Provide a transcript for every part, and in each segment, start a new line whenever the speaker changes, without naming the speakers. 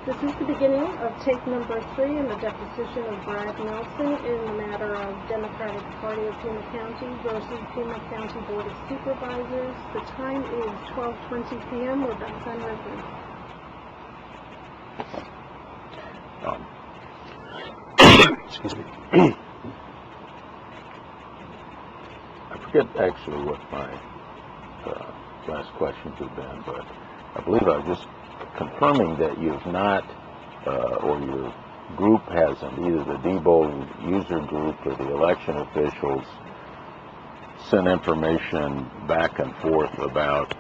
This is the beginning of take number 3 in the deposition of Brad Nelson in the matter of Democratic Party of Pima County versus Pima County Board of Supervisors. The time is 12:20 p.m. We're back on record.
Excuse me. I forget actually what my last questions have been, but I believe I was just confirming that you've not, or your group hasn't, either the Depo user group or the election officials, sent information back and forth about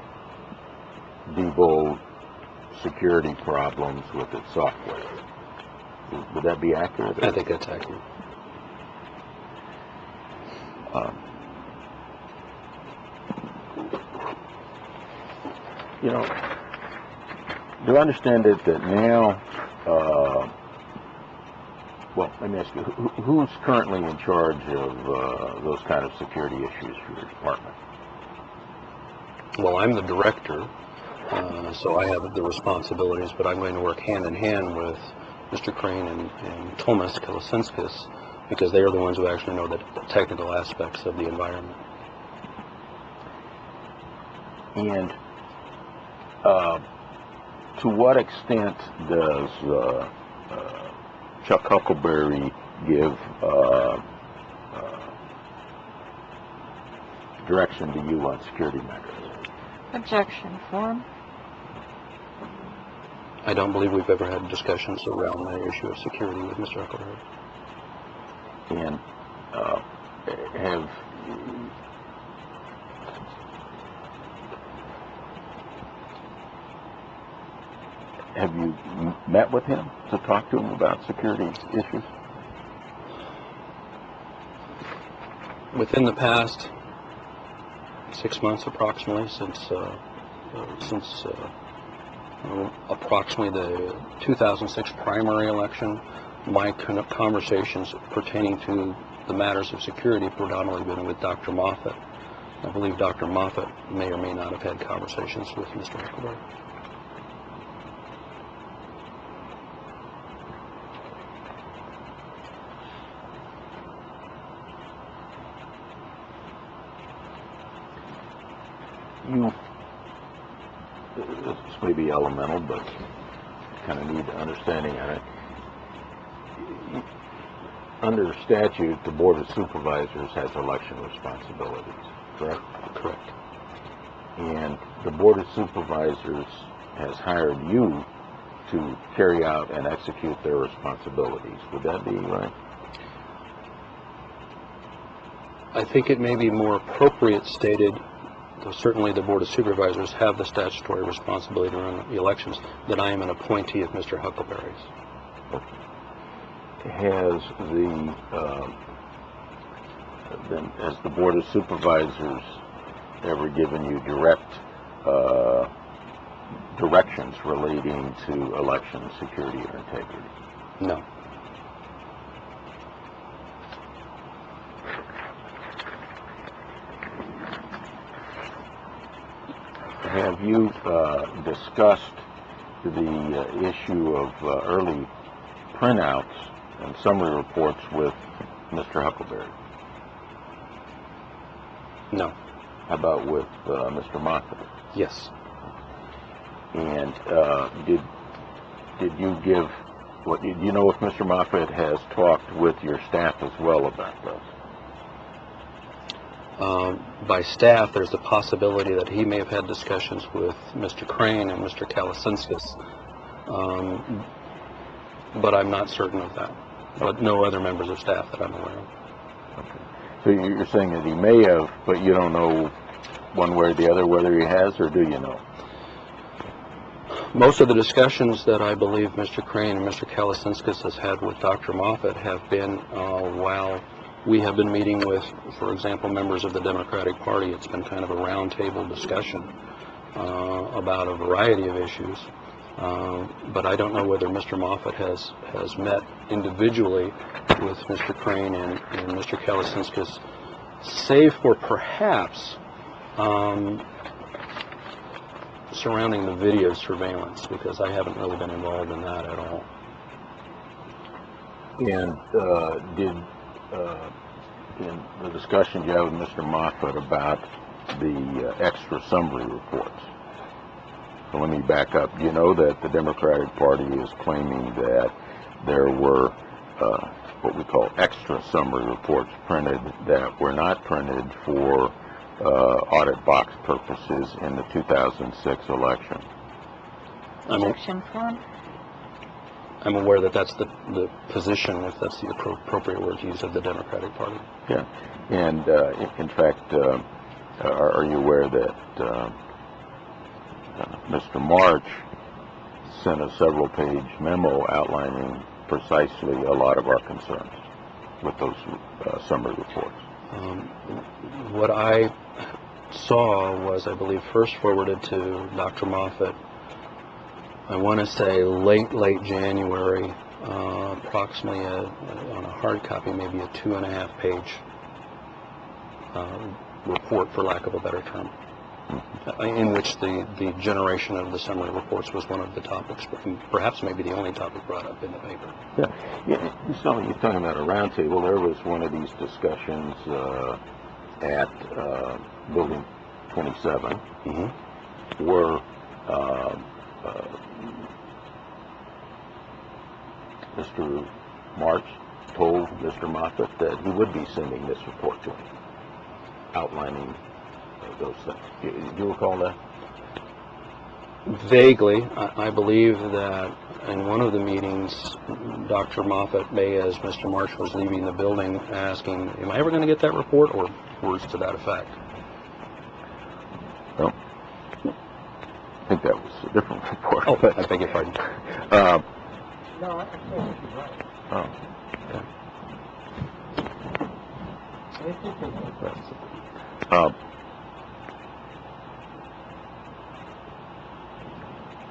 Depo security problems with its software. Would that be accurate?
I think that's accurate.
You know, do I understand it that now, well, let me ask you, who's currently in charge of those kind of security issues for your department?
Well, I'm the director, so I have the responsibilities, but I'm going to work hand in hand with Mr. Crane and Thomas Kalasinskis, because they are the ones who actually know the technical aspects of the environment.
And to what extent does Chuck Huckleberry give direction to you on security matters?
Objection. Form.
I don't believe we've ever had discussions around the issue of security with Mr. Huckleberry.
And have you met with him to talk to him about security issues?
Within the past 6 months, approximately, since approximately the 2006 primary election, my conversations pertaining to the matters of security predominantly been with Dr. Moffat. I believe Dr. Moffat may or may not have had conversations with Mr. Huckleberry.
This may be elemental, but kind of need understanding on it. Under statute, the Board of Supervisors has election responsibilities, correct?
Correct.
And the Board of Supervisors has hired you to carry out and execute their responsibilities. Would that be right?
I think it may be more appropriate stated, though certainly the Board of Supervisors have the statutory responsibility to run the elections, that I am an appointee of Mr. Huckleberry's.
Okay. Has the Board of Supervisors ever given you direct directions relating to election security or integrity?
No.
Have you discussed the issue of early printouts and summary reports with Mr. Huckleberry?
No.
How about with Mr. Moffat?
Yes.
And did you give? What do you know if Mr. Moffat has talked with your staff as well about this?
By staff, there's the possibility that he may have had discussions with Mr. Crane and Mr. Kalasinskis, but I'm not certain of that. But no other members of staff that I'm aware of.
Okay. So you're saying that he may have, but you don't know one way or the other whether he has, or do you know?
Most of the discussions that I believe Mr. Crane and Mr. Kalasinskis has had with Dr. Moffat have been while we have been meeting with, for example, members of the Democratic Party. It's been kind of a roundtable discussion about a variety of issues. But I don't know whether Mr. Moffat has met individually with Mr. Crane and Mr. Kalasinskis, save for perhaps surrounding the video surveillance, because I haven't really been involved in that at all.
And did in the discussion you had with Mr. Moffett about the extra summary reports? So let me back up. You know that the Democratic Party is claiming that there were what we call extra summary reports printed that were not printed for audit box purposes in the 2006 election.
Objection form.
I'm aware that that's the position, if that's the appropriate word to use, of the Democratic Party.
Yeah, and in fact, are you aware that Mr. March sent a several-page memo outlining precisely a lot of our concerns with those summary reports?
What I saw was, I believe, first forwarded to Dr. Moffett, I want to say late January, approximately on a hard copy, maybe a 2.5-page report, for lack of a better term, in which the generation of the summary reports was one of the topics, perhaps maybe the only topic brought up in the paper.
Yeah. So you're talking about a roundtable. There was one of these discussions at Building 27, where Mr. March told Mr. Moffett that he would be sending this report to him, outlining those things. Do you recall that?
Vaguely. I believe that in one of the meetings, Dr. Moffett may, as Mr. March was leaving the building, asking, am I ever going to get that report, or words to that effect?
Well, I think that was a different report.
Oh, I beg your pardon.
No, I think you're right.
Oh, okay.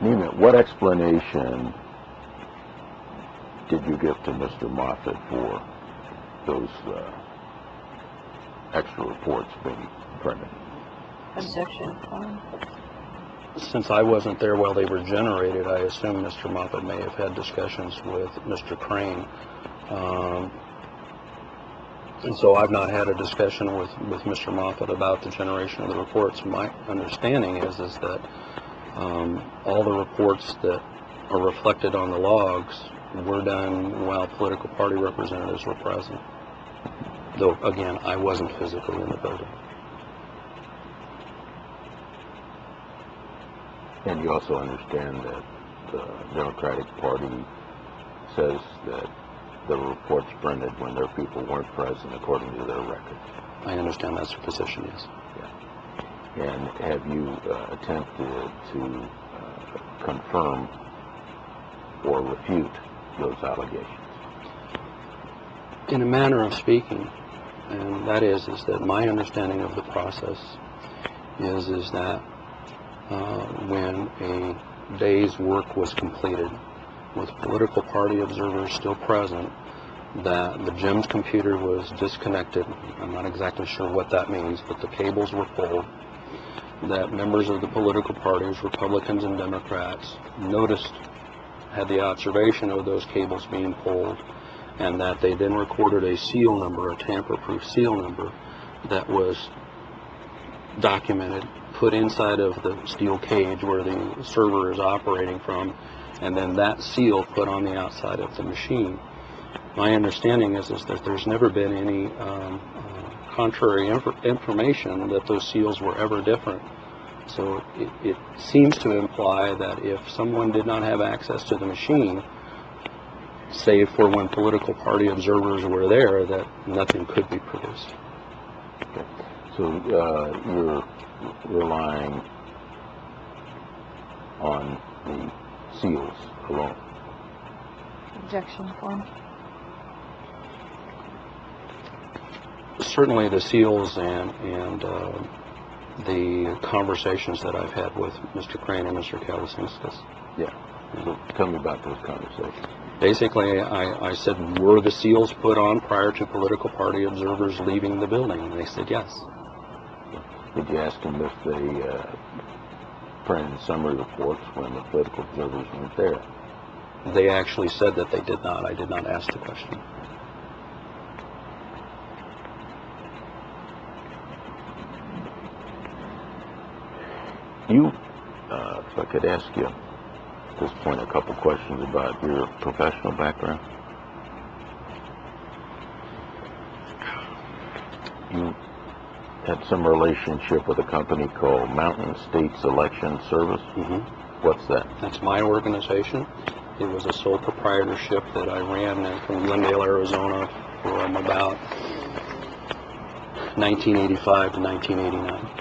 Nina, what explanation did you give to Mr. Moffett for those extra reports being printed?
Objection form.
Since I wasn't there while they were generated, I assume Mr. Moffett may have had discussions with Mr. Crane. And so I've not had a discussion with Mr. Moffett about the generation of the reports. My understanding is that all the reports that are reflected on the logs were done while political party representatives were present. Though, again, I wasn't physically in the building.
And you also understand that the Democratic Party says that the reports printed when their people weren't present according to their records.
I understand that's their position, yes.
Yeah. And have you attempted to confirm or refute those allegations?
In a manner of speaking, and that is that my understanding of the process is that when a day's work was completed with political party observers still present, that the GEMS computer was disconnected. I'm not exactly sure what that means, but the cables were pulled, that members of the political parties, Republicans and Democrats, had the observation of those cables being pulled, and that they then recorded a seal number, a tamper-proof seal number, that was documented, put inside of the steel cage where the server is operating from, and then that seal put on the outside of the machine. My understanding is that there's never been any contrary information that those seals were ever different. So it seems to imply that if someone did not have access to the machine, save for when political party observers were there, that nothing could be produced.
Okay. So you're relying on the seals alone?
Objection form.
Certainly the seals and the conversations that I've had with Mr. Crane and Mr. Kalasinskas.
Yeah. So tell me about those conversations.
Basically, I said, were the seals put on prior to political party observers leaving the building? And they said yes.
Did you ask them if they printed summary reports when the political observers weren't there.
They actually said that they did not. I did not ask the question.
You, if I could ask you at this point a couple questions about your professional background. You had some relationship with a company called Mountain States Election Service. What's that?
That's my organization. It was a sole proprietorship that I ran from Glendale, Arizona from about 1985 to 1989.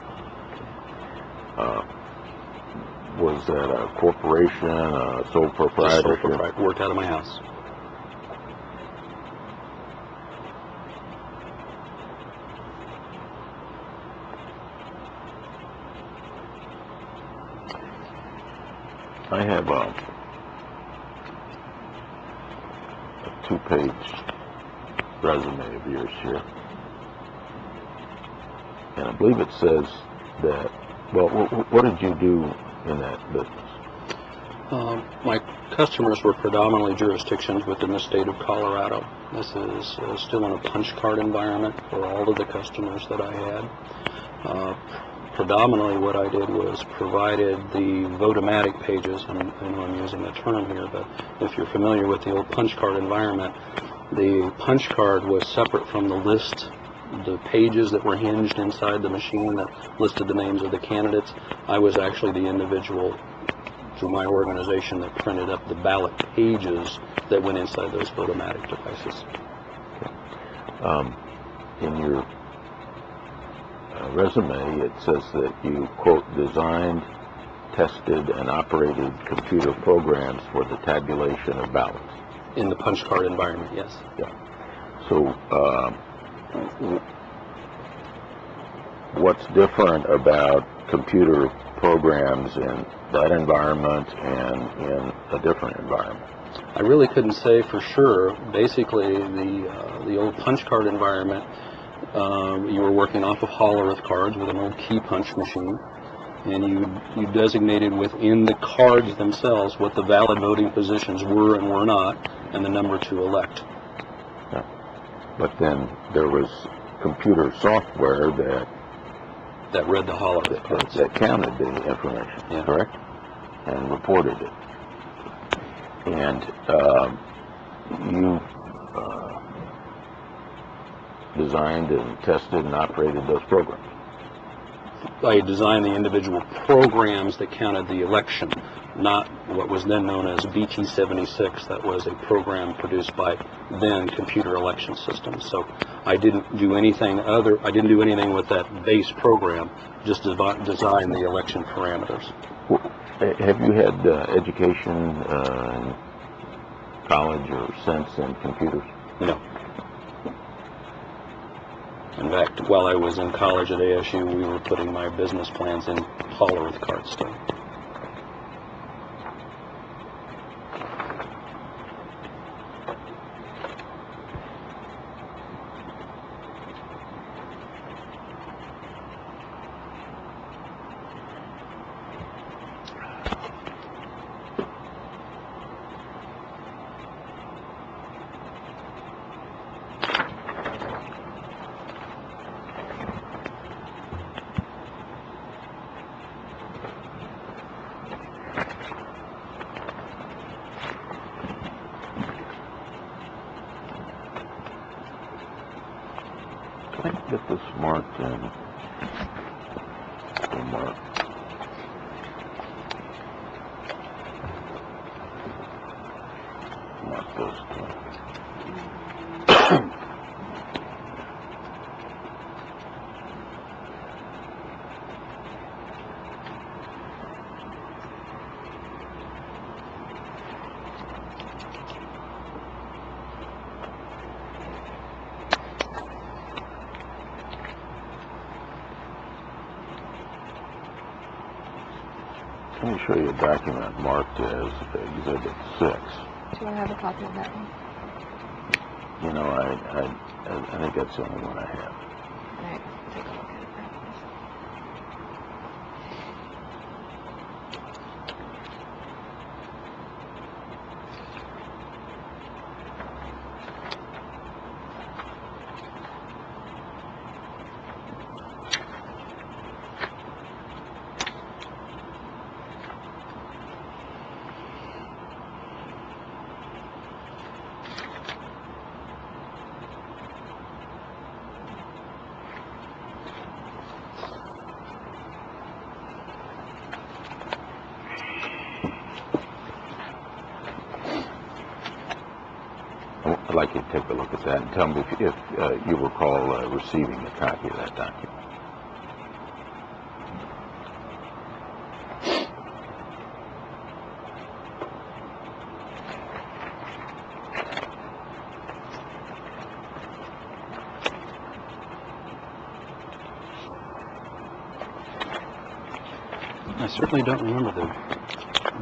Was that a corporation, a sole
Just sole
proprietorship?
proprietor. Worked out of my house.
I have a two-page resume of yours here. And I believe it says that, well, what did you do in that business?
My customers were predominantly jurisdictions within the state of Colorado. This is still in a punch card environment for all of the customers that I had. Predominantly what I did was provided the votomatic pages. I know I'm using a term here, but if you're familiar with the old punch card environment, the punch card was separate from the list, the pages that were hinged inside the machine that listed the names of the candidates. I was actually the individual through my organization that printed up the ballot pages that went inside those votomatic devices.
In your resume, it says that you, quote, designed, tested, and operated computer programs for the tabulation of ballots.
In the punch card environment, yes.
Yeah. So, what's different about computer programs in that environment and in a different environment?
I really couldn't say for sure. Basically, the old punch card environment, you were working off of Hollerith cards with an old key punch machine, and you designated within the cards themselves what the valid voting positions were and were not, and the number to elect.
Yeah. But then there was computer software
that read the Hollerith cards.
that counted the information,
Yeah.
correct? And reported it. And you designed and tested and operated those programs.
I designed the individual programs that counted the election, not what was then known as BT76. That was a program produced by then Computer Election Systems. So I didn't do anything with that base program, just design the election parameters.
Have you had education in college or since in computers?
No. In fact, while I was in college at ASU, we were putting my business plans in Hollerith cards still.
I can get this marked and mark. Mark those two. Let me show you a document marked as Exhibit 6.
Do I have a copy of that one?
You know, I think that's the only one I have.
All right, take a look at it.
like you to take a look at that and tell me if you recall receiving a copy of that document.
I certainly don't remember the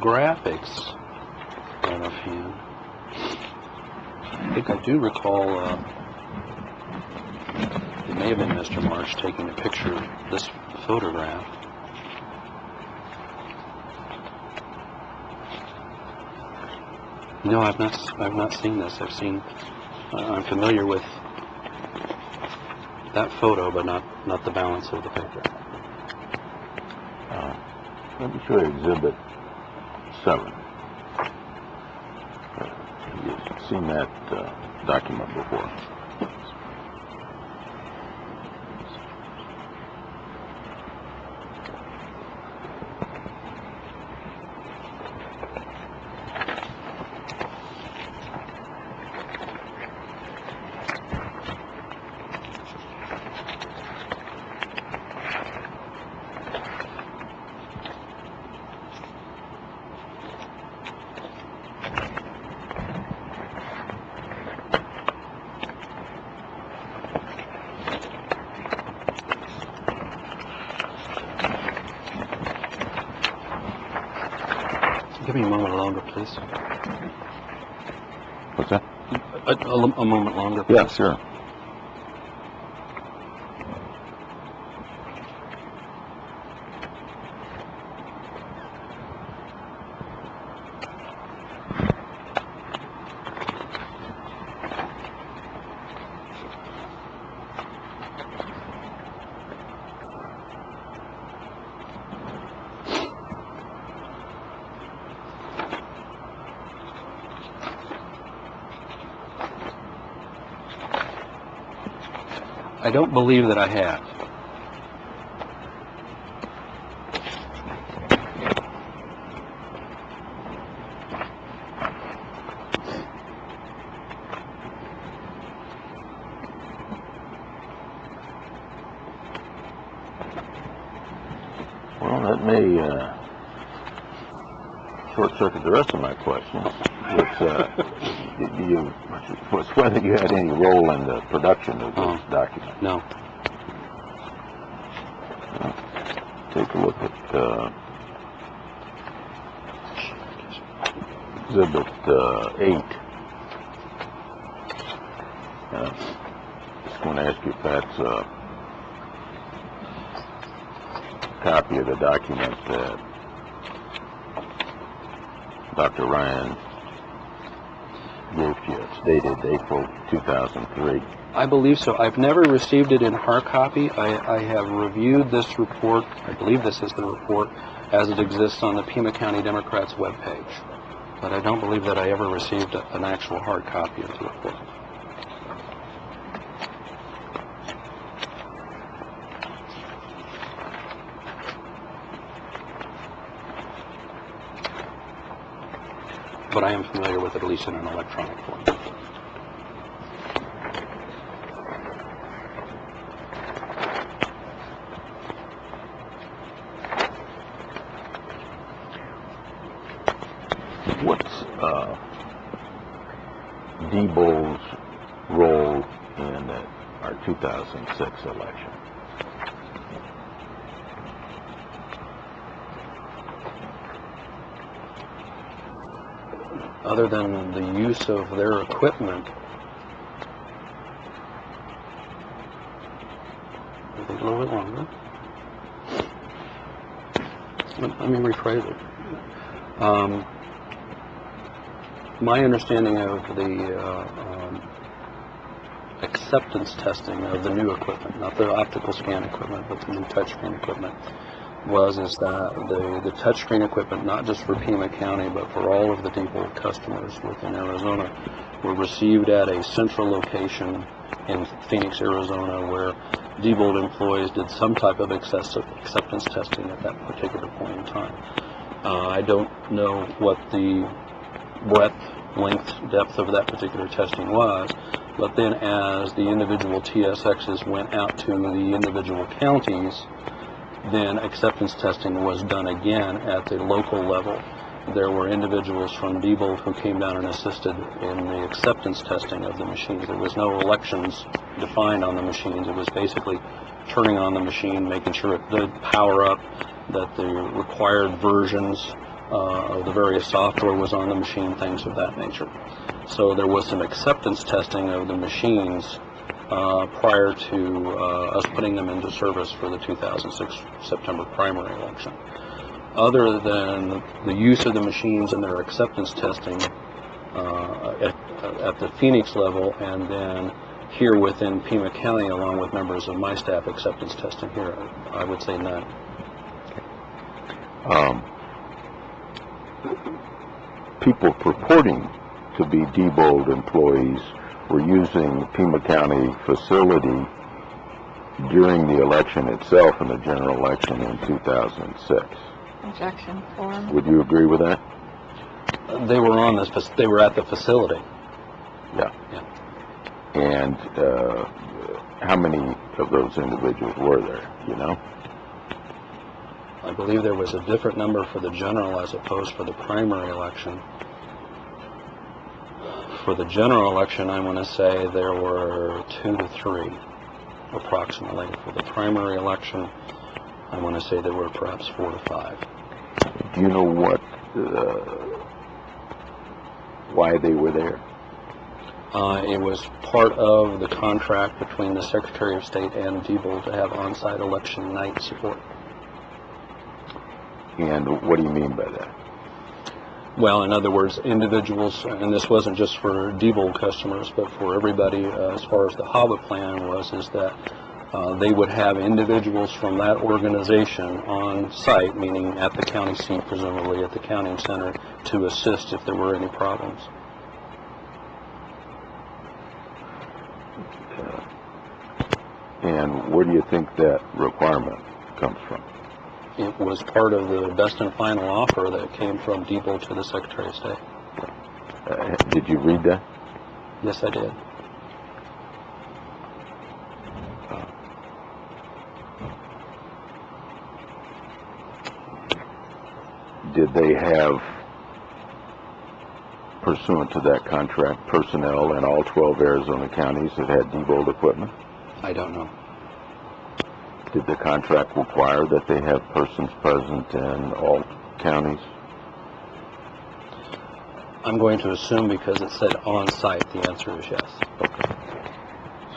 graphics out of hand. I think I do recall it may have been Mr. March taking a picture of this photograph. No, I've not seen this. I'm familiar with that photo, but not the balance of the paper.
Let me show you Exhibit 7. You've seen that document before.
Give me a moment longer, please.
What's that?
A moment longer, please.
Yeah, sure.
I don't believe that I have.
Well, that may short-circuit the rest of my questions, which was whether you had any role in the production of this document.
No.
Take a look at Exhibit 8. Just want to ask you if that's a copy of the document that Dr. Ryan gave you. It's dated April 2003.
I believe so. I've never received it in hard copy. I have reviewed this report. I believe this is the report as it exists on the Pima County Democrats webpage. But I don't believe that I ever received an actual hard copy of the report. But I am familiar with it, at least in an electronic form.
What's Depo's role in our 2006 election?
Other than the use of their equipment, I think a little bit longer. Let me rephrase it. My understanding of the acceptance testing of the new equipment, not the optical scan equipment, but the new touchscreen equipment, is that the touchscreen equipment, not just for Pima County, but for all of the Depo customers within Arizona, were received at a central location in Phoenix, Arizona, where Depo employees did some type of acceptance testing at that particular point in time. I don't know what the breadth, length, depth of that particular testing was. But then as the individual TSXs went out to the individual counties, then acceptance testing was done again at the local level. There were individuals from Depo who came down and assisted in the acceptance testing of the machines. There was no elections defined on the machines. It was basically turning on the machine, making sure it did power up, that the required versions of the various software was on the machine, things of that nature. So there was some acceptance testing of the machines prior to us putting them into service for the 2006 September primary election. Other than the use of the machines and their acceptance testing at the Phoenix level, and then here within Pima County, along with members of my staff, acceptance testing here, I would say none.
People purporting to be Depo employees were using Pima County facility during the election itself, in the general election in 2006.
Objection form.
Would you agree with that?
They were on this. They were at the facility.
Yeah.
Yeah.
And how many of those individuals were there? You know?
I believe there was a different number for the general as opposed for the primary election. For the general election, I want to say there were 2 to 3, approximately. For the primary election, I want to say there were perhaps 4 to 5.
Do you know what, why they were there?
It was part of the contract between the Secretary of State and Depo to have on-site election night support.
And what do you mean by that?
Well, in other words, individuals, and this wasn't just for Depo customers, but for everybody, as far as the Hobbit plan was, is that they would have individuals from that organization on site, meaning at the county seat, presumably at the counting center, to assist if there were any problems.
And where do you think that requirement comes from?
It was part of the best and final offer that came from Depo to the Secretary of State.
Did you read that?
Yes, I did.
Did they have, pursuant to that contract, personnel in all 12 Arizona counties that had Depo equipment?
I don't know.
Did the contract require that they have persons present in all counties?
I'm going to assume because it said on site, the answer is yes.
Okay.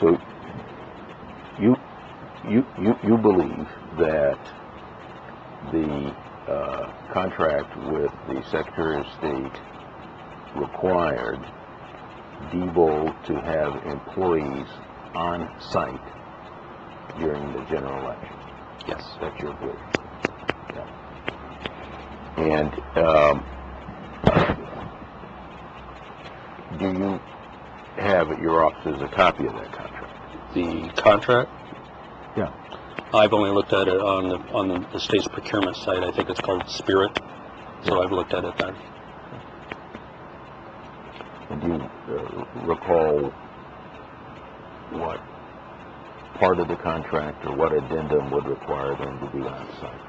So you believe that the contract with the Secretary of State required Depo to have employees on site during the general election?
Yes.
That's your belief. Yeah. And do you have at your offices a copy of that contract?
The contract?
Yeah.
I've only looked at it on the state's procurement site. I think it's called Spirit. So I've looked at it there.
And do you recall what part of the contract or what addendum would require them to be on site?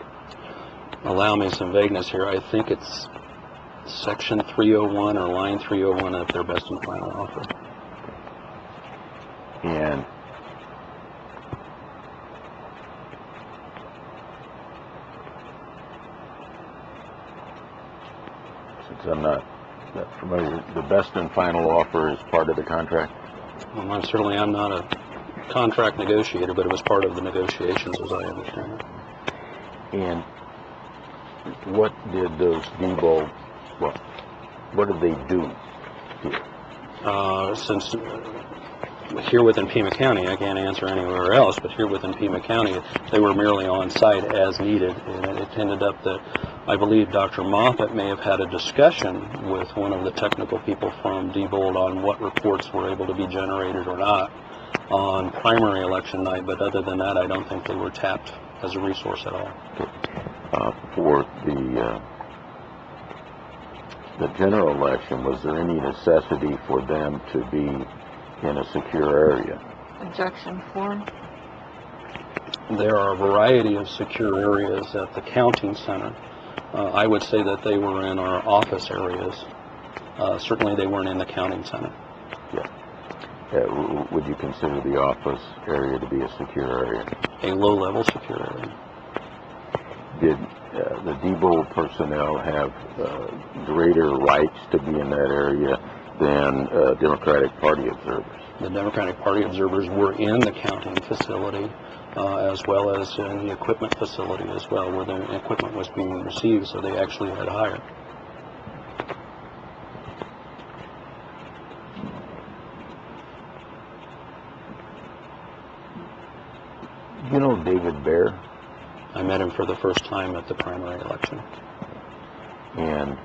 Allow me some vagueness here. I think it's section 301 or line 301 of their best and final offer.
And since I'm not that familiar, the best and final offer is part of the contract?
Well, I'm not a contract negotiator, but it was part of the negotiations as I understand it.
And what did those Depo, what did they do here?
Since here within Pima County, I can't answer anywhere else, but here within Pima County, they were merely on site as needed, and it ended up that I believe Dr. Moffat may have had a discussion with one of the technical people from Depo on what reports were able to be generated or not on primary election night, but other than that, I don't think they were tapped as a resource at all.
For the the general election, was there any necessity for them to be in a secure area?
Objection form.
There are a variety of secure areas at the counting center. I would say that they were in our office areas. Certainly they weren't in the counting center.
Would you consider the office area to be a secure area?
A low-level secure area.
Did the Depo personnel have greater rights to be in that area than Democratic Party observers?
The Democratic Party observers were in the counting facility as well as in the equipment facility as well, where the equipment was being received, so they actually had higher.
You know David Bear?
I met him for the first time at the primary election.
And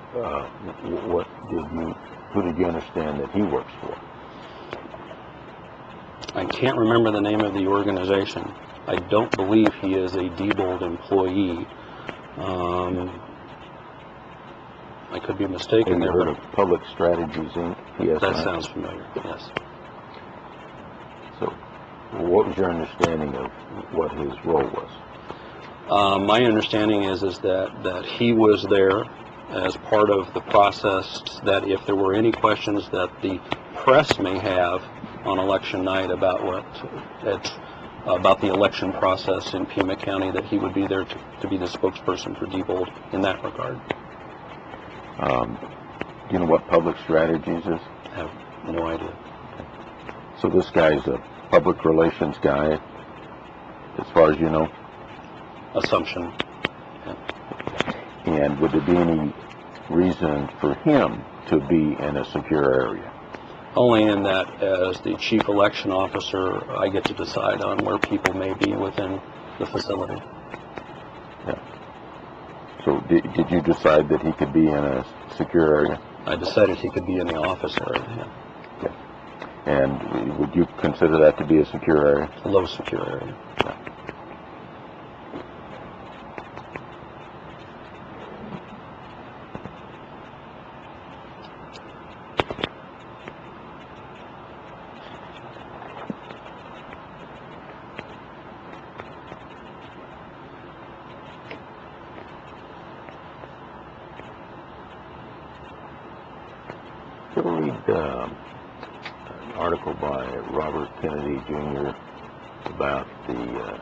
who did you understand that he works for?
I can't remember the name of the organization. I don't believe he is a Diebold employee. I could be mistaken.
Have you
there,
heard
but
of Public Strategies, Inc.? Yes,
that sounds familiar, yes.
So, what was your understanding of what his role was?
My understanding is that he was there as part of the process, that if there were any questions that the press may have on election night about about the election process in Pima County, that he would be there to be the spokesperson for Diebold in that regard.
Do you know what Public Strategies is?
I have no idea.
So this guy's a public relations guy, as far as you know?
Assumption. Yeah.
And would there be any reason for him to be in a secure area?
Only in that, as the chief election officer, I get to decide on where people may be within the facility.
Yeah. So did you decide that he could be in a secure area?
I decided he could be in the office area, yeah.
Okay. And would you consider that to be a secure area?
A low secure area.
Yeah. Did you read an article by Robert Kennedy Jr. about the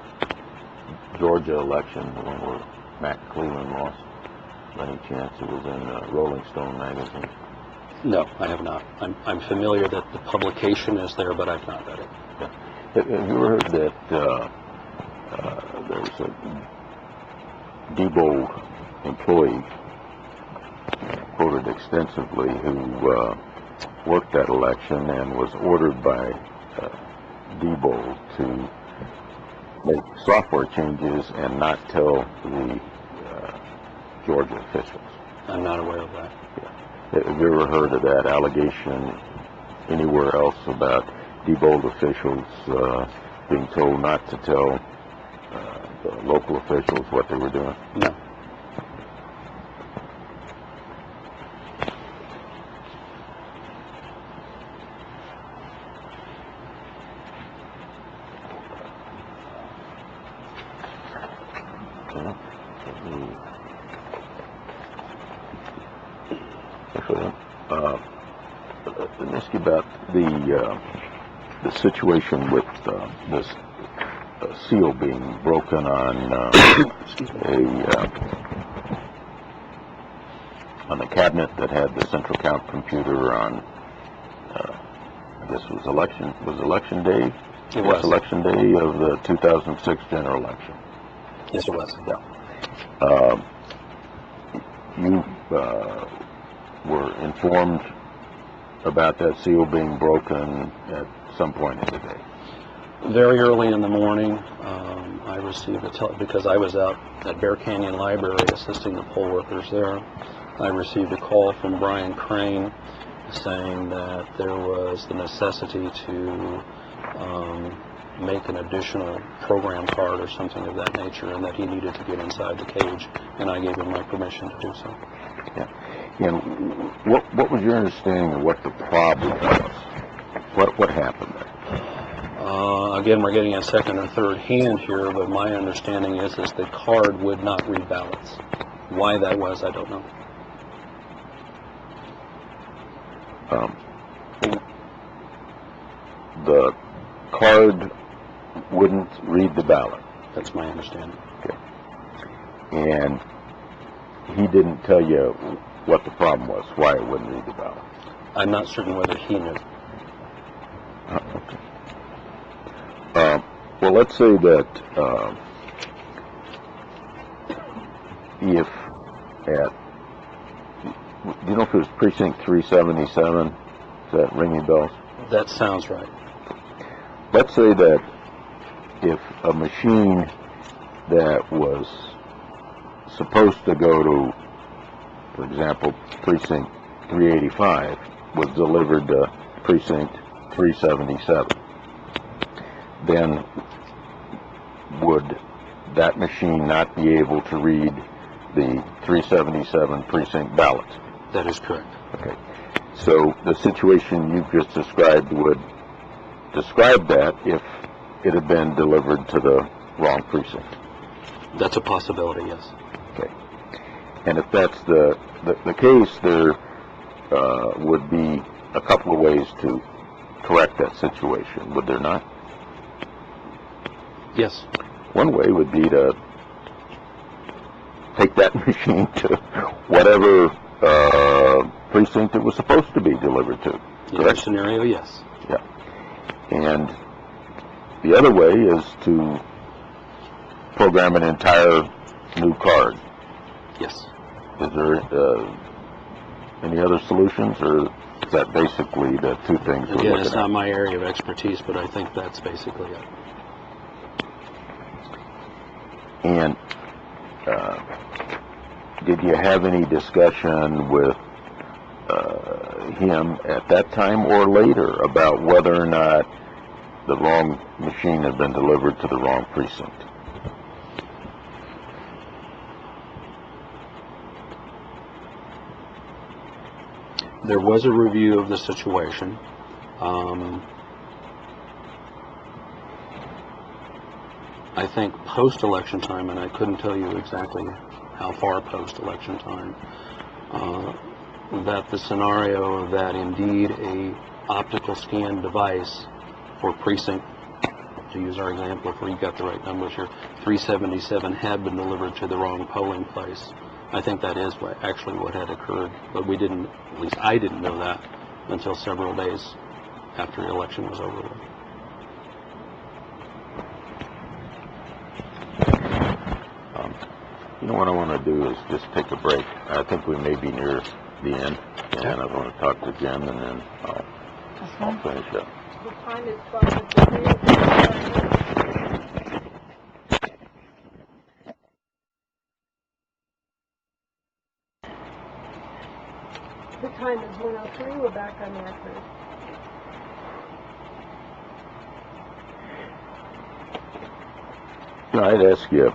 Georgia election, the one where Matt Cleveland lost? By any chance? It was in Rolling Stone magazine.
No, I have not. I'm familiar that the publication is there, but I've not read it.
Yeah. Have you ever heard that there's a Depo employee quoted extensively who worked that election and was ordered by Depo to make software changes and not tell the Georgia officials?
I'm not aware of that.
Yeah. Have you ever heard of that allegation anywhere else about Depo officials being told not to tell the local officials what they were doing?
No.
Let me ask you about the situation with this seal being broken on on the cabinet that had the central count computer on. I guess it was election day.
It was
election day of the 2006 general election.
Yes, it was.
Yeah. You were informed about that seal being broken at some point in the day.
Very early in the morning, I received because I was out at Bear Canyon Library assisting the poll workers there. I received a call from Brian Crane saying that there was the necessity to make an additional program card or something of that nature, and that he needed to get inside the cage, and I gave him my permission to do so.
Yeah. And what was your understanding of what the problem was? What happened there?
Again, we're getting a second or third hand here, but my understanding is the card would not read ballots. Why that was, I don't know.
The card wouldn't read the ballot.
That's my understanding.
Okay. And he didn't tell you what the problem was, why it wouldn't read the ballot.
I'm not certain whether he knew.
Okay. Well, let's say that if at, do you know if it was precinct 377? Is that ringing bells?
That sounds right.
Let's say that if a machine that was supposed to go to, for example, precinct 385 was delivered to precinct 377, then would that machine not be able to read the 377 precinct ballot?
That is correct.
Okay. So the situation you've just described would describe that if it had been delivered to the wrong precinct.
That's a possibility, yes.
Okay. And if that's the case, there would be a couple of ways to correct that situation, would there not?
Yes.
One way would be to take that machine to whatever precinct it was supposed to be delivered to.
In your scenario, yes.
Yeah. And the other way is to program an entire new card.
Yes.
Is there any other solutions, or is that basically the two things we're
Again,
looking
it's
at?
not my area of expertise, but I think that's basically it.
And did you have any discussion with him at that time or later about whether or not the wrong machine had been delivered to the wrong precinct?
There was a review of the situation. I think post-election time, and I couldn't tell you exactly how far post-election time, that the scenario that indeed a optical scan device for precinct, to use our example, if we got the right numbers here, 377 had been delivered to the wrong polling place. I think that is what had occurred, but we didn't, at least I didn't know that until several days after the election was over with.
You know what I want to do is just take a break. I think we may be near the end, and I want to talk to Jim, and then I'll finish up.
The time is 12:53. The time is 1:03. We're back on the record.
You know, I'd ask you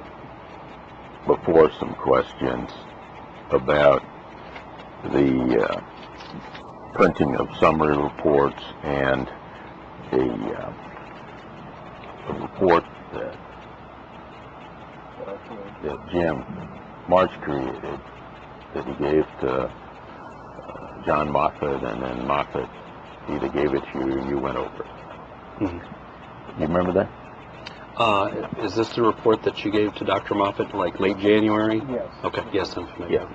before some questions about the printing of summary reports and a report that Jim March created that he gave to John Moffett, and then Moffett either gave it to you or you went over it.
Mm-hmm.
You remember that?
Is this the report that you gave to Dr. Moffett, like late January?
Yes.
Okay, yes, I'm familiar.
Yeah.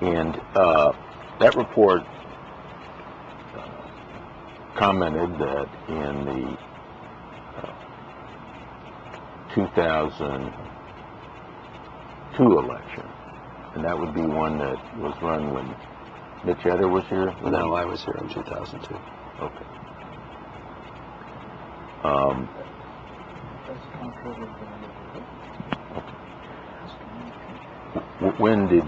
And that report commented that in the 2002 election, and that would be one that was run when Mitch Eder was here?
No, I was here in 2002.
Okay. When did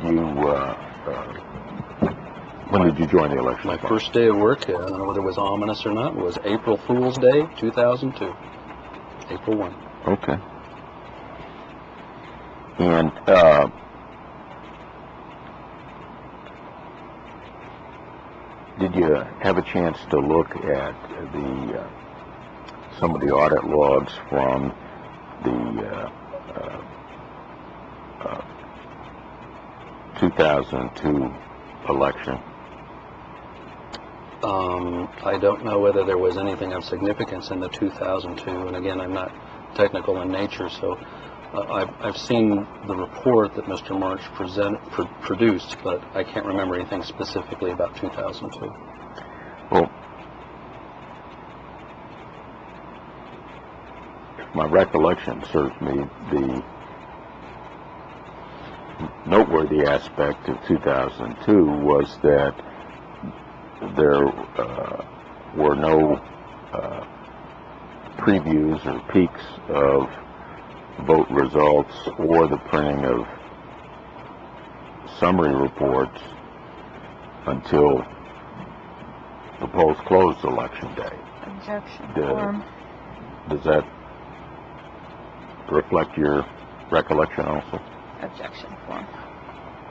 you join the election?
My first day of work, I don't know whether it was ominous or not, was April Fool's Day, 2002. April 1.
Okay. And Did you have a chance to look at some of the audit logs from the 2002 election?
I don't know whether there was anything of significance in the 2002, and again, I'm not technical in nature, so I've seen the report that Mr. March produced, but I can't remember anything specifically about 2002.
Well, if my recollection serves me, the noteworthy aspect of 2002 was that there were no previews or peaks of vote results or the printing of summary reports until the polls closed election day.
Objection form.
Does that reflect your recollection also?
Objection form.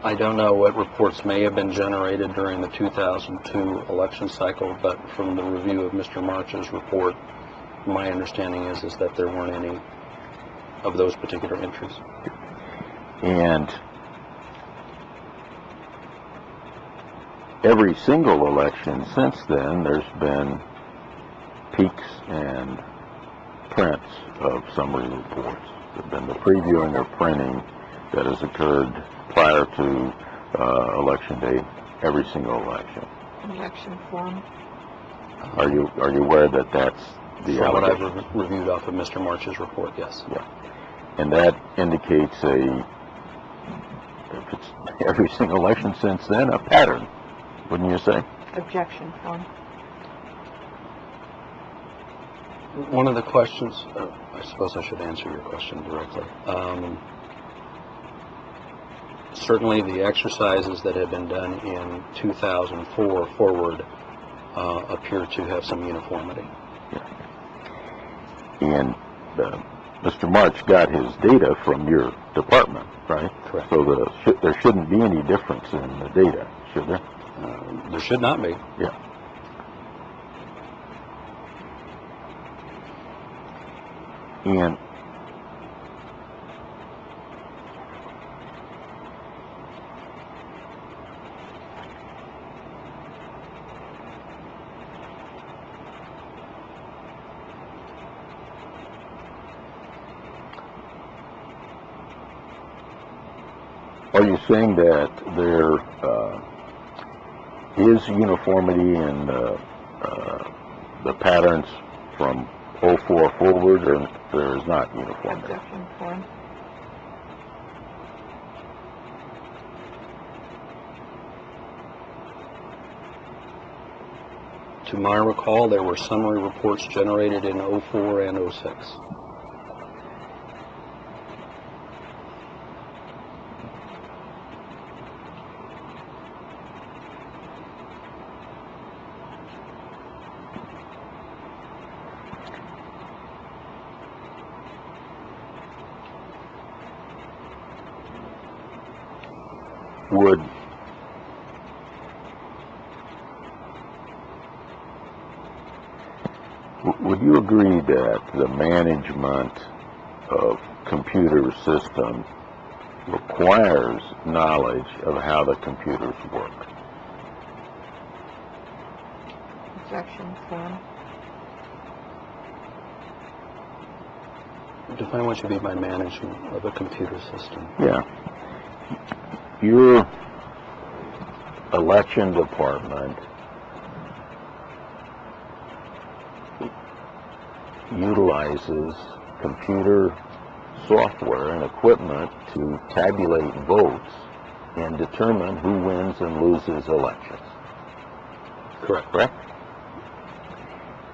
I don't know what reports may have been generated during the 2002 election cycle, but from the review of Mr. March's report, my understanding is that there weren't any of those particular entries.
And every single election since then, there's been peaks and prints of summary reports. There's been the previewing or printing that has occurred prior to election day, every single election.
Objection form.
Are you aware that that's the
From what I've
allegation?
reviewed off of Mr. March's report, yes.
Yeah. And that indicates if it's every single election since then, a pattern, wouldn't you say?
Objection form.
One of the questions, I suppose I should answer your question directly. Certainly the exercises that have been done in 2004 forward appear to have some uniformity.
Yeah. And Mr. March got his data from your department, right?
Correct.
So there shouldn't be any difference in the data, should there?
There should not be.
Yeah. And are you saying that there is uniformity in the patterns from 04 forward, or there is not uniformity?
Objection form.
To my recall, there were summary reports generated in 04 and 06.
Would you agree that the management of computer systems requires knowledge of how the computers work?
Objection form.
Define what you mean by management of a computer system.
Yeah. Your election department utilizes computer software and equipment to tabulate votes and determine who wins and loses elections. Correct?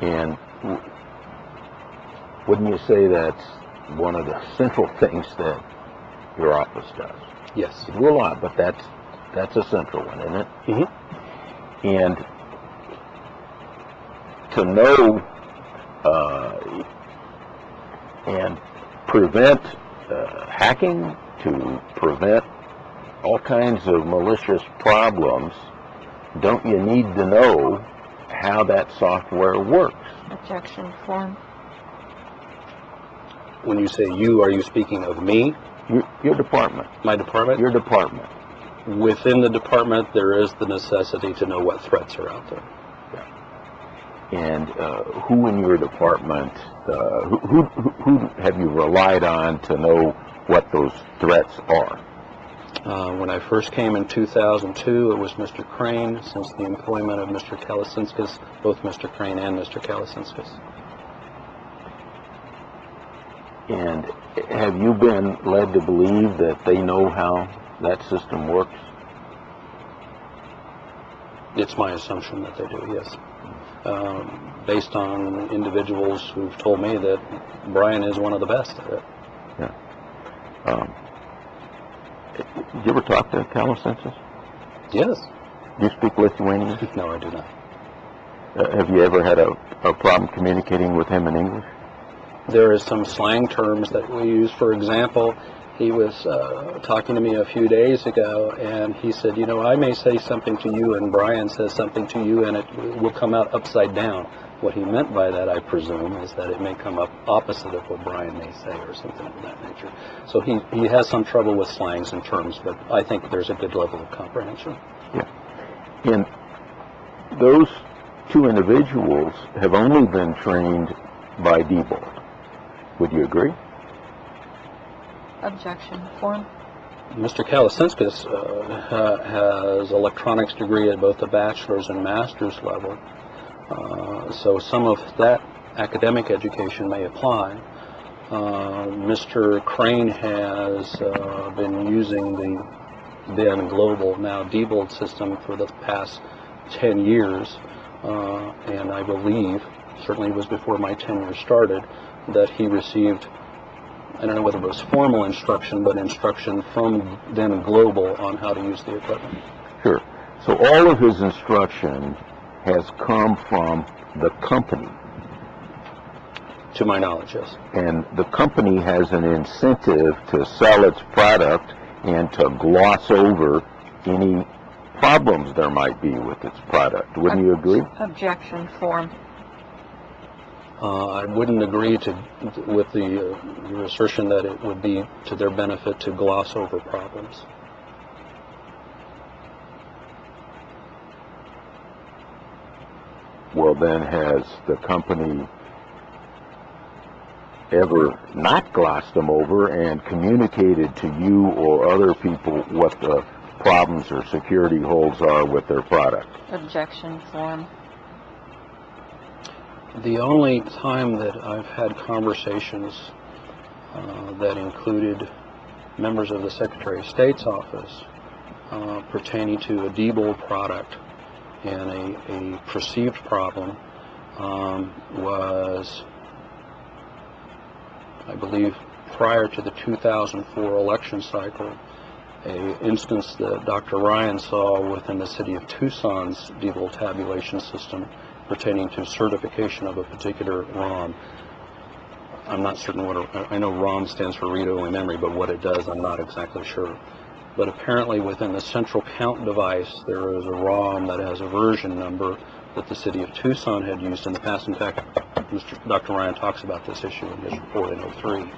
And wouldn't you say that's one of the central things that your office does?
Yes.
You do a lot, but that's a central one, isn't it?
Mm-hmm.
And to know and prevent hacking, to prevent all kinds of malicious problems don't you need to know how that software works?
Objection form.
When you say you, are you speaking of me?
Your department.
My department?
Your department.
Within the department, there is the necessity to know what threats are out there.
And who in your department, who have you relied on to know what those threats are?
When I first came in 2002, it was Mr. Crane. Since the employment of Mr. Kalasinskas, both Mr. Crane and Mr. Kalasinskas.
And have you been led to believe that they know how that system works?
It's my assumption that they do, yes. Based on individuals who've told me that Brian is one of the best at it.
Yeah. Did you ever talk to Kalasinskas?
Yes.
Do you speak Lithuanian?
No, I do not.
Have you ever had a problem communicating with him in English?
There is some slang terms that we use. For example, he was talking to me a few days ago, and he said, you know, I may say something to you, and Brian says something to you, and it will come out upside down. What he meant by that, I presume, is that it may come up opposite of what Brian may say, or something of that nature. So he has some trouble with slangs and terms, but I think there's a good level of comprehension.
Yeah. And those two individuals have only been trained by Depo. Would you agree?
Objection form.
Mr. Kalasinskas has electronics degree at both the bachelor's and master's level, so some of that academic education may apply. Mr. Crane has been using the then global, now Diebold system for the past 10 years, and I believe, certainly it was before my tenure started, that he received, I don't know whether it was formal instruction, but instruction from then global on how to use the equipment.
Sure. So all of his instruction has come from the company.
To my knowledge, yes.
And the company has an incentive to sell its product and to gloss over any problems there might be with its product. Wouldn't you agree?
Objection form.
I wouldn't agree with your assertion that it would be to their benefit to gloss over problems.
Well, then, has the company ever not glossed them over and communicated to you or other people what the problems or security holes are with their product?
Objection form.
The only time that I've had conversations that included members of the Secretary of State's office pertaining to a Diebold product and a perceived problem was, I believe, prior to the 2004 election cycle, an instance that Dr. Ryan saw within the city of Tucson's Diebold tabulation system pertaining to certification of a particular ROM. I'm not certain I know ROM stands for read-only memory, but what it does, I'm not exactly sure. But apparently within the central count device, there is a ROM that has a version number that the city of Tucson had used in the past. In fact, Dr. Ryan talks about this issue in his report in 03,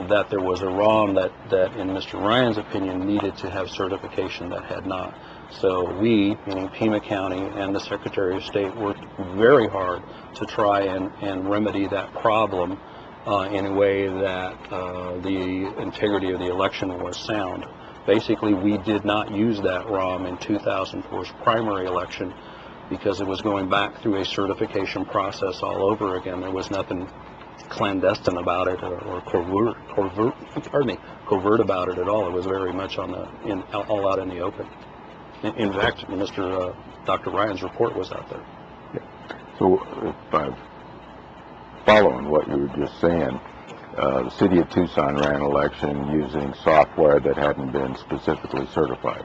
that there was a ROM that in Mr. Ryan's opinion, needed to have certification that had not. So we, meaning Pima County and the Secretary of State, worked very hard to try and remedy that problem in a way that the integrity of the election was sound. Basically, we did not use that ROM in 2004's primary election because it was going back through a certification process all over again. There was nothing clandestine about it or covert about it at all. It was very much all out in the open. In fact, Dr. Ryan's report was out there.
Yeah. So if I'm following what you were just saying, the city of Tucson ran an election using software that hadn't been specifically certified.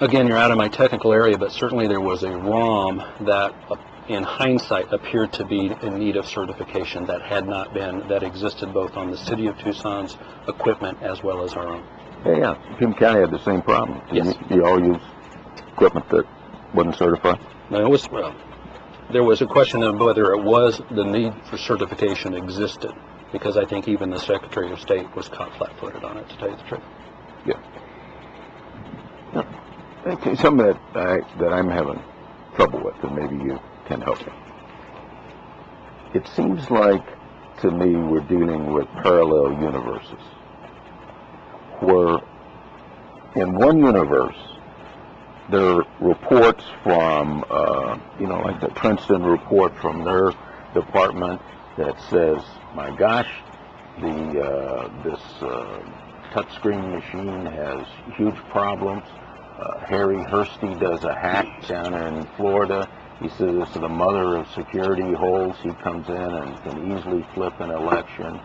Again, you're out of my technical area, but certainly there was a ROM that, in hindsight, appeared to be in need of certification that had not been, that existed both on the city of Tucson's equipment as well as our own.
Yeah. Pima County had the same problem.
Yes.
You all use equipment that Wasn't certified?
No, it was, well, there was a question of whether it was the need for certification existed, because I think even the Secretary of State was caught flat-footed on it, to tell you the truth.
Yeah. Okay, something that I'm having trouble with, and maybe you can help me. It seems like, to me, we're dealing with parallel universes, where in one universe, there are reports from, like the Princeton report from their department that says, my gosh, this touchscreen machine has huge problems. Harry Hursty does a hack down in Florida. He says it's the mother of security holes. He comes in and can easily flip an election.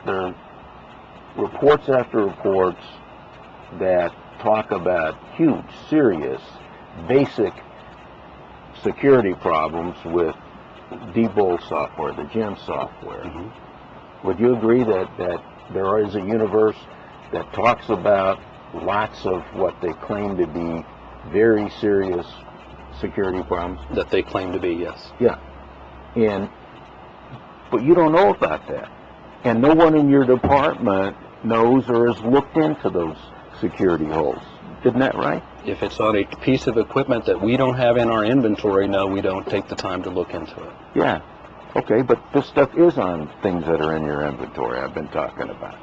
There are reports after reports that talk about huge, serious, basic security problems with Depo software, the GEM software. Mm-hmm. Would you agree that there is a universe that talks about lots of what they claim to be very serious security problems?
That they claim to be, yes.
Yeah. But you don't know about that. And no one in your department knows or has looked into those security holes. Isn't that right?
If it's on a piece of equipment that we don't have in our inventory, no, we don't take the time to look into it.
Yeah. Okay, but this stuff is on things that are in your inventory I've been talking about.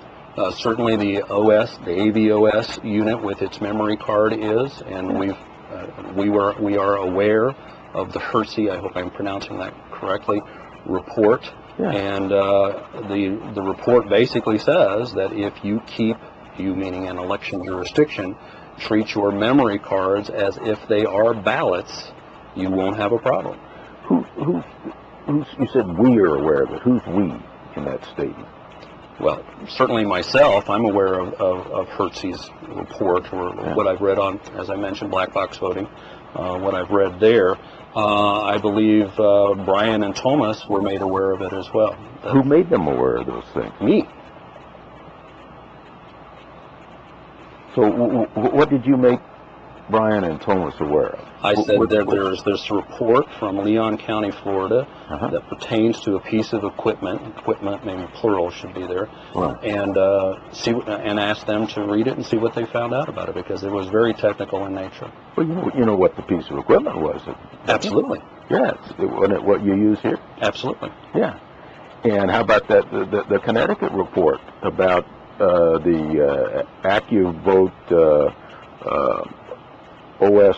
Certainly the OS, the AVOS unit with its memory card is, and we are aware of the Hersey, I hope I'm pronouncing that correctly, report. Yeah. And the report basically says that if you keep, you meaning an election jurisdiction, treat your memory cards as if they are ballots, you won't have a problem.
Who's you said we are aware of it. Who's we in that statement?
Well, certainly myself, I'm aware of Hersey's report, or what I've read on, as I mentioned, black box voting, what I've read there. I believe Brian and Thomas were made aware of it as well.
Who made them aware of those things?
Me.
So what did you make Brian and Thomas aware of?
I said that there's this report from Leon County, Florida, that pertains to a piece of equipment maybe plural should be there, and ask them to read it and see what they found out about it, because it was very technical in nature.
Well, you know what the piece of equipment was.
Absolutely.
Yes. Wasn't it what you use here?
Absolutely.
Yeah. And how about the Connecticut report about the AccuVote OS,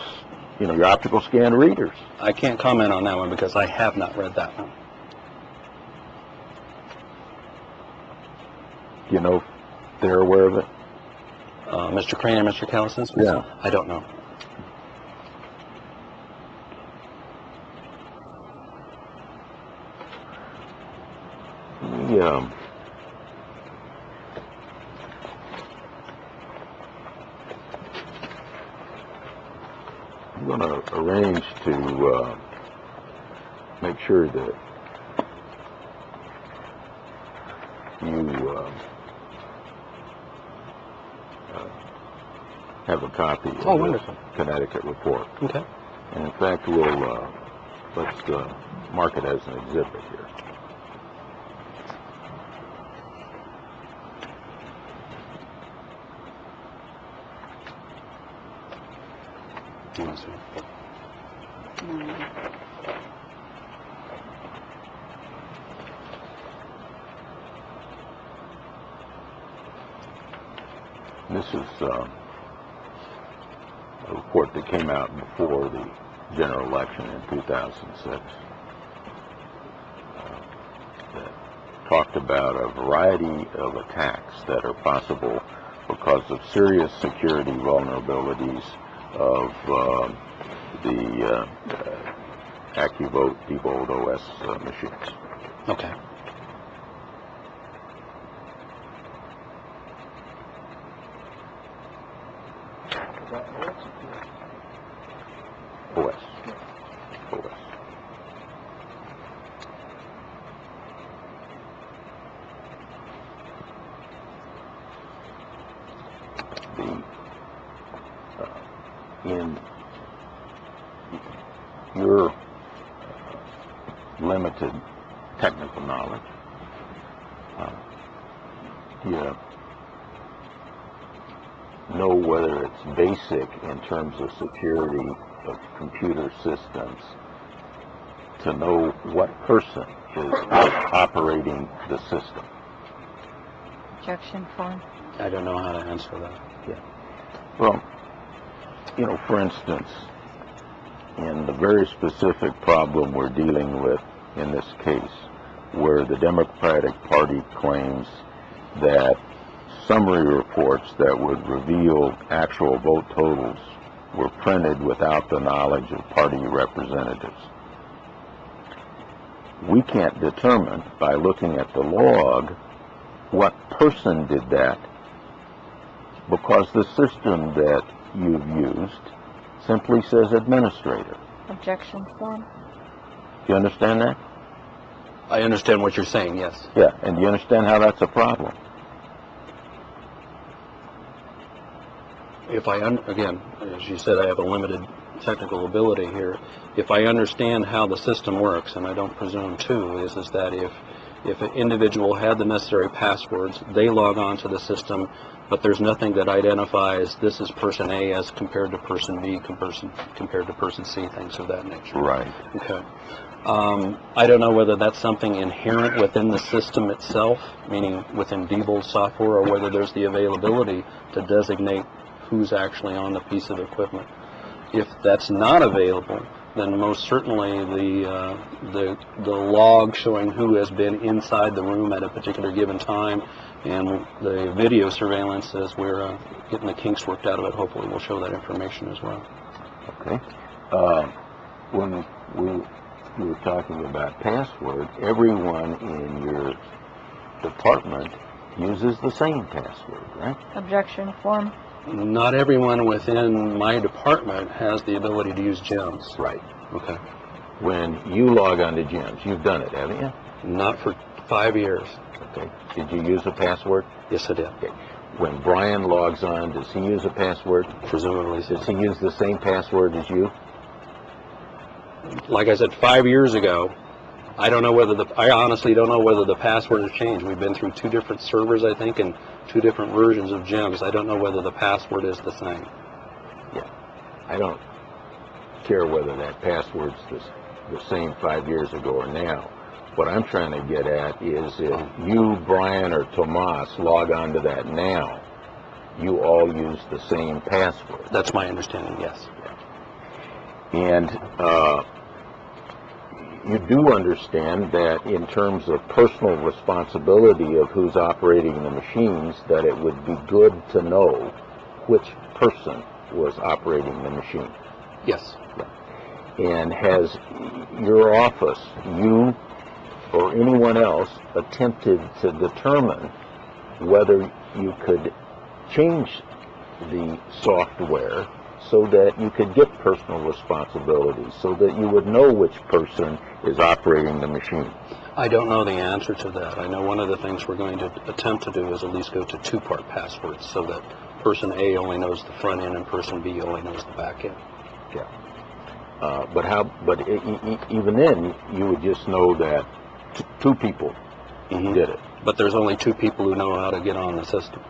your optical scan readers?
I can't comment on that one because I have not read that one.
Do you know if they're aware of it?
Mr. Crane and Mr. Callison?
Yeah.
I don't know.
I'm going to arrange to make sure that you have a copy of this Connecticut report.
Okay.
And in fact, let's mark it as an exhibit here. This is a report that came out before the general election in 2006 that talked about a variety of attacks that are possible because of serious security vulnerabilities of the AccuVote Depo OS machines.
Okay.
OS. in your limited technical knowledge, do you know whether it's basic in terms of security of computer systems to know what person is operating the system?
Objection form.
I don't know how to answer that.
Well, you know, for instance, in the very specific problem we're dealing with in this case, where the Democratic Party claims that summary reports that would reveal actual vote totals were printed without the knowledge of party representatives. We can't determine by looking at the log what person did that, because the system that you've used simply says administrator.
Objection form.
Do you understand that?
I understand what you're saying, yes.
Yeah, and do you understand how that's a problem?
If again, as you said, I have a limited technical ability here. If I understand how the system works, and I don't presume to, is that if an individual had the necessary passwords, they log on to the system, but there's nothing that identifies this is person A as compared to person B, compared to person C, things of that nature.
Right.
Okay. I don't know whether that's something inherent within the system itself, meaning within Diebold software, or whether there's the availability to designate who's actually on the piece of equipment. If that's not available, then most certainly the log showing who has been inside the room at a particular given time, and the video surveillance, as we're getting the kinks worked out of it, hopefully will show that information as well.
Okay. When we were talking about password, everyone in your department uses the same password, right?
Objection form.
Not everyone within my department has the ability to use GEMS.
Right.
Okay.
When you log on to GEMS, you've done it, haven't you?
Not for 5 years.
Okay. Did you use a password?
Yes, I did.
Okay. When Brian logs on, does he use a password?
Presumably,
Does he use the same password as you?
like I said, 5 years ago, I honestly don't know whether the password has changed. We've been through 2 different servers, I think, and 2 different versions of GEMS. I don't know whether the password is the same.
Yeah. I don't care whether that password's the same 5 years ago or now. What I'm trying to get at is if you, Brian, or Tomas log on to that now, you all use the same password.
That's my understanding, yes.
And you do understand that in terms of personal responsibility of who's operating the machines, that it would be good to know which person was operating the machine.
Yes.
And has your office, you or anyone else, attempted to determine whether you could change the software so that you could get personal responsibility, so that you would know which person is operating the machine?
I don't know the answer to that. I know one of the things we're going to attempt to do is at least go to 2-part passwords, so that person A only knows the front end and person B only knows the back end.
Yeah. Even then, you would just know that 2 people did it.
But there's only 2 people who know how to get on the system.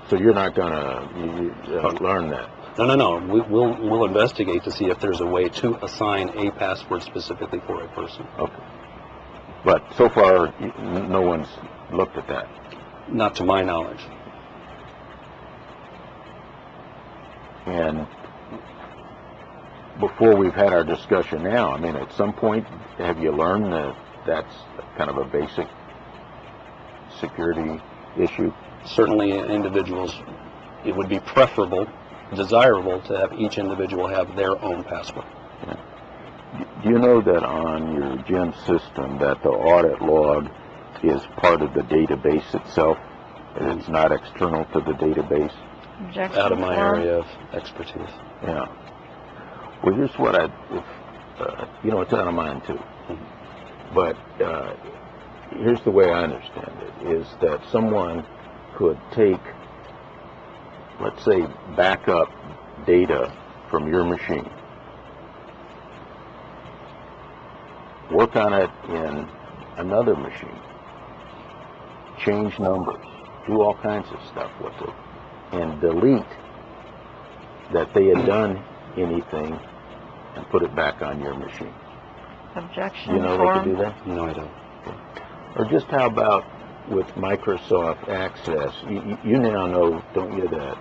So you're not going to learn that?
No. We'll investigate to see if there's a way to assign a password specifically for a person.
Okay. But so far, no one's looked at that?
Not to my knowledge.
And before we've had our discussion now, I mean, at some point, have you learned that that's kind of a basic security issue?
Certainly individuals, it would be preferable, desirable to have each individual have their own password.
Yeah. Do you know that on your GEM system that the audit log is part of the database itself, and it's not external to the database?
Objection
Out of my
form.
area of expertise.
Yeah. Well, here's what it's out of mine too. But here's the way I understand it, is that someone could take, let's say, backup data from your machine, work on it in another machine, change numbers, do all kinds of stuff with it, and delete that they had done anything and put it back on your machine.
Objection
You know they
form.
could do that?
No, I don't.
Or just how about with Microsoft Access? You now know, don't you, that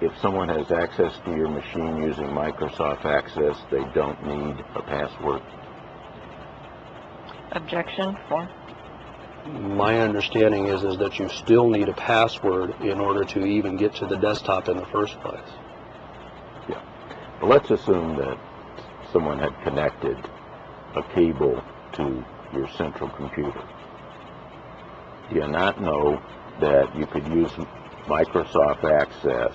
if someone has access to your machine using Microsoft Access, they don't need a password?
Objection form.
My understanding is that you still need a password in order to even get to the desktop in the first place.
Yeah. Well, let's assume that someone had connected a cable to your central computer. Do you not know that you could use Microsoft Access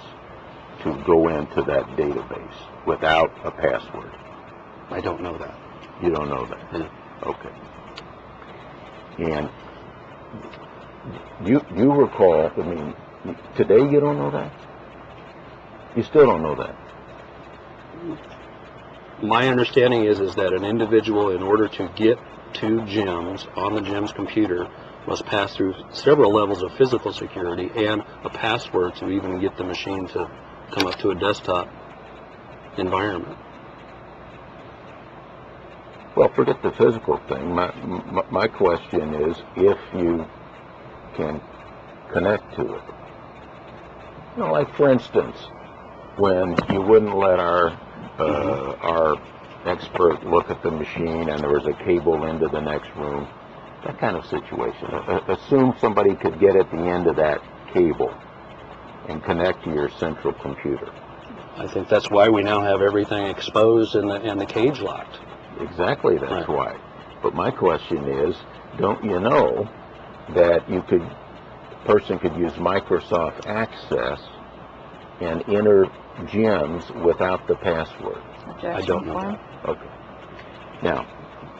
to go into that database without a password?
I don't know that.
You don't know that?
No.
Okay. And you recall, I mean, today you don't know that? You still don't know that?
My understanding is that an individual, in order to get to Jim's on the Jim's computer, must pass through several levels of physical security and a password to even get the machine to come up to a desktop environment.
Well, forget the physical thing. My question is if you can connect to it. You know, like for instance, when you wouldn't let our expert look at the machine and there was a cable into the next room, that kind of situation. Assume somebody could get at the end of that cable and connect to your central computer.
I think that's why we now have everything exposed and the cage locked.
Exactly, that's
Right.
why. But my question is, don't you know that a person could use Microsoft Access and enter Jim's without the password?
Objection
I don't know
form.
that.
Okay. Now,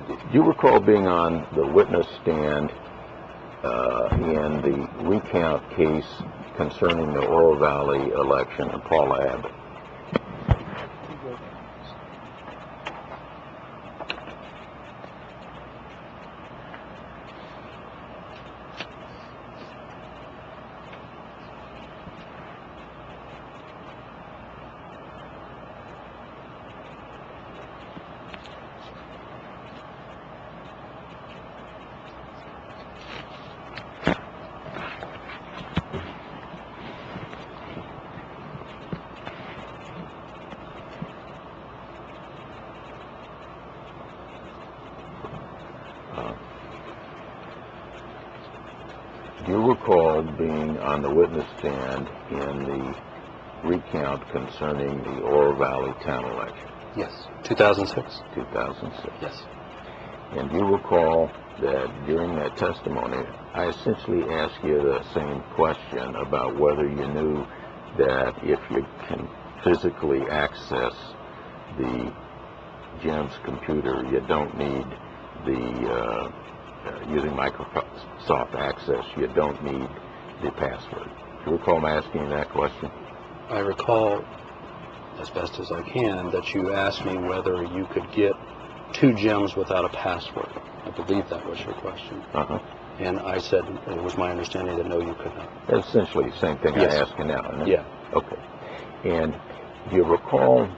do you recall being on the witness stand in the recount case concerning the Oro Valley election and Paula Abbott? Do you recall being on the witness stand in the recount concerning the Oro Valley town election,
Yes. 2006?
2006?
Yes.
And do you recall that during that testimony, I essentially asked you the same question about whether you knew that if you can physically access the Jim's computer, you don't need the using Microsoft Access, you don't need the password. Do you recall me asking you that question?
I recall, as best as I can, that you asked me whether you could get to Jim's without a password. I believe that was your question.
Uh-huh.
And I said it was my understanding that no, you could not.
That's essentially the same thing
Yes.
I ask you now, isn't it?
Yeah.
Okay. And do you recall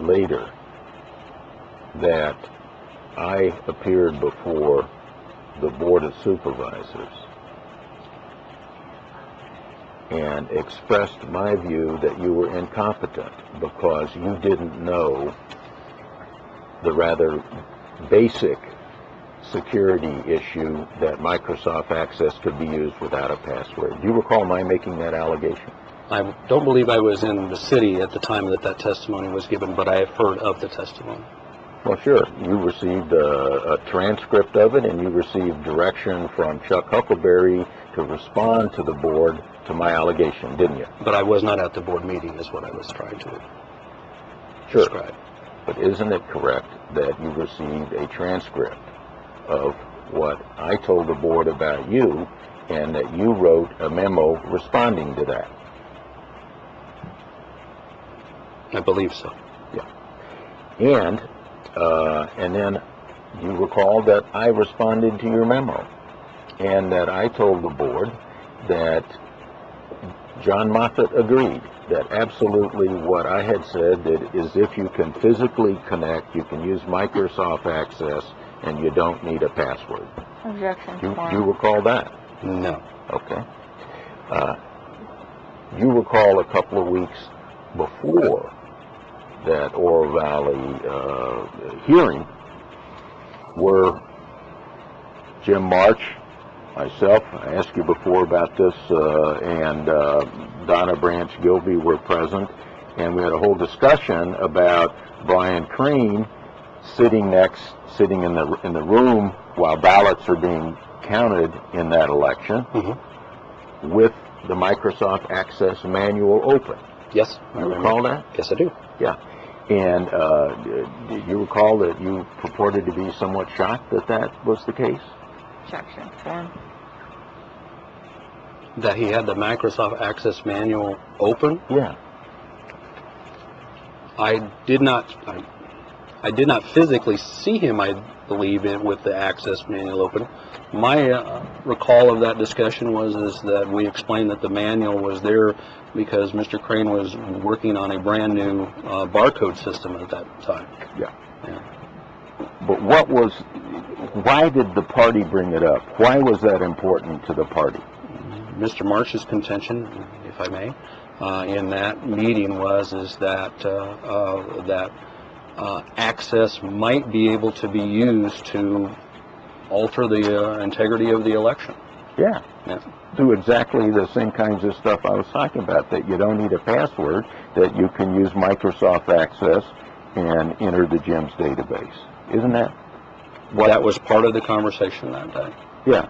later that I appeared before the Board of Supervisors and expressed my view that you were incompetent because you didn't know the rather basic security issue that Microsoft Access could be used without a password? Do you recall my making that allegation?
I don't believe I was in the city at the time that testimony was given, but I have heard of the testimony.
Well, sure. You received a transcript of it, and you received direction from Chuck Huckleberry to respond to the board to my allegation, didn't you?
But I was not at the board meeting, is what I was trying to
Sure.
describe.
But isn't it correct that you received a transcript of what I told the board about you, and that you wrote a memo responding to that?
I believe so.
And then you recall that I responded to your memo, and that I told the board that John Moffett agreed that absolutely what I had said, that is if you can physically connect, you can use Microsoft Access, and you don't need a password.
Objection
You
form.
recall that?
No.
Okay. You recall a couple of weeks before that Oro Valley hearing, where Jim March, myself, I asked you before about this, and Donna Branch Gilby were present, and we had a whole discussion about Brian Crane sitting in the room while ballots are being counted in that election, with the Microsoft Access manual open.
Yes.
You recall that?
Yes, I do.
Yeah. And you recall that you purported to be somewhat shocked that that was the case?
Objection form.
That he had the Microsoft Access manual open?
Yeah.
I did not physically see him, I believe, with the Access manual open. My recall of that discussion is that we explained that the manual was there because Mr. Crane was working on a brand new barcode system at that time.
Yeah. But why did the party bring it up? Why was that important to the party?
Mr. March's contention, if I may, in that meeting was that Access might be able to be used to alter the integrity of the election.
Yeah. Do exactly the same kinds of stuff I was talking about, that you don't need a password, that you can use Microsoft Access and enter the GEMS database. Isn't that what?
That was part of the conversation that day.
Yeah.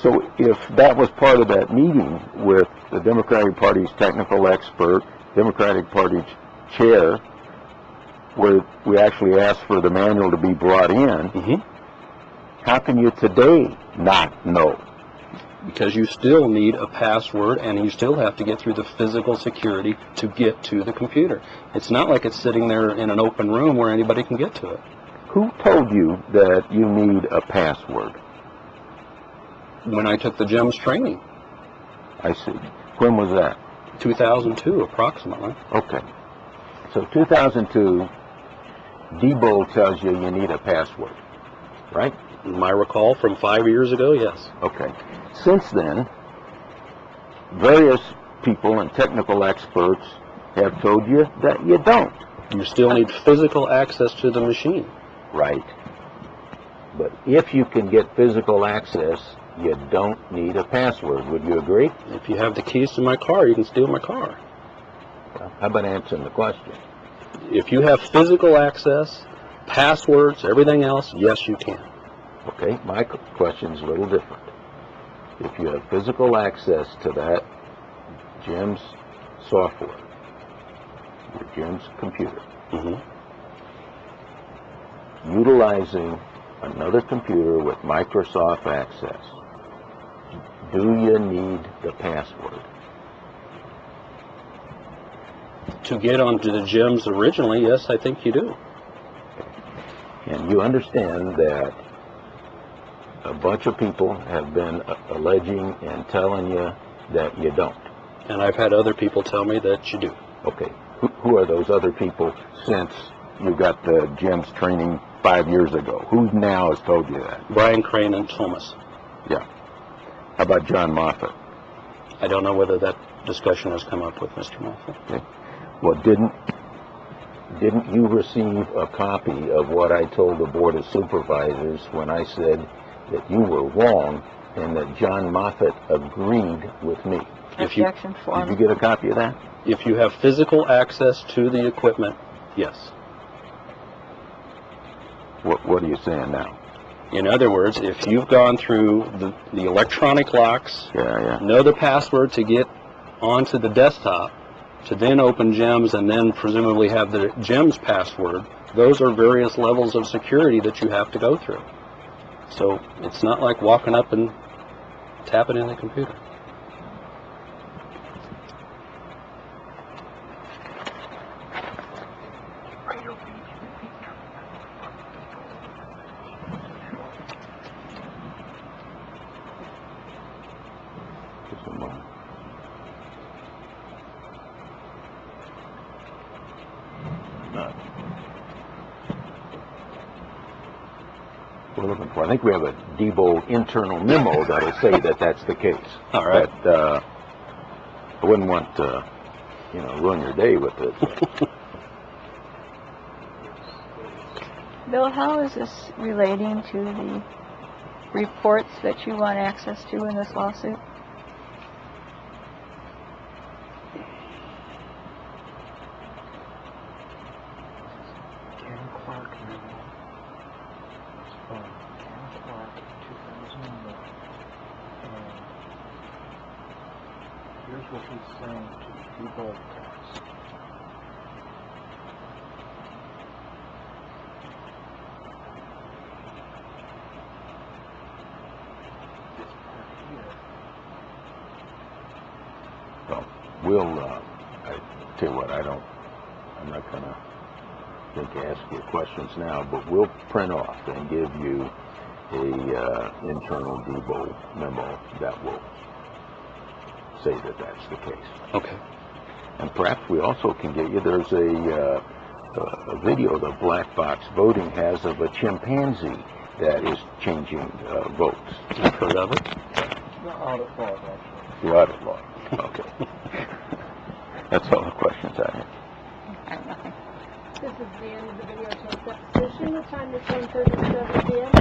So if that was part of that meeting with the Democratic Party's technical expert, Democratic Party chair, where we actually asked for the manual to be brought in, how can you today not know?
Because you still need a password, and you still have to get through the physical security to get to the computer. It's not like it's sitting there in an open room where anybody can get to it.
Who told you that you need a password?
When I took the GEMS training.
I see. When was that?
2002, approximately.
Okay. So 2002, Depo tells you you need a password, right?
My recall from 5 years ago, yes.
Okay. Since then, various people and technical experts have told you that you don't.
You still need physical access to the machine.
Right. But if you can get physical access, you don't need a password. Would you agree?
If you have the keys to my car, you can steal my car.
Well, how about answering the question?
If you have physical access, passwords, everything else, yes, you can.
Okay, my question's a little different. If you have physical access to that GEMS software, your GEMS computer, utilizing another computer with Microsoft Access, do you need the password?
To get onto the GEMS originally, yes, I think you do.
And you understand that a bunch of people have been alleging and telling you that you don't.
And I've had other people tell me that you do.
Okay. Who are those other people since you got the GEMS training 5 years ago? Who now has told you that?
Brian Crane and Thomas.
Yeah. How about John Moffett?
I don't know whether that discussion has come up with Mr. Moffett.
Okay. Well, didn't you receive a copy of what I told the Board of Supervisors when I said that you were wrong and that John Moffett agreed with me?
Objection form.
Did you get a copy of that?
If you have physical access to the equipment, yes.
What are you saying now?
In other words, if you've gone through the electronic locks,
Yeah.
know the password to get onto the desktop, to then open GEMS and then presumably have the GEMS password, those are various levels of security that you have to go through. So it's not like walking up and tapping in the computer.
we're looking for. I think we have a Depo internal memo that'll say that that's the case.
All right.
But I wouldn't want to, ruin your day with it.
Bill, how is this relating to the reports that you want access to in this lawsuit?
Here's what he's saying to Depo text. This part here.
So we'll, I tell you what, I'm not going to ask you questions now, but we'll print off and give you a internal Depo memo that will say that that's the case.
Okay.
And perhaps we also can get you, there's a video that Black Box Voting has of a chimpanzee that is changing votes.
I've heard of it.
The audit log, actually.
The audit log. Okay. That's all the questions I have.
I have nothing.
This is the end of the videotape deposition. The time is 1:37 p.m.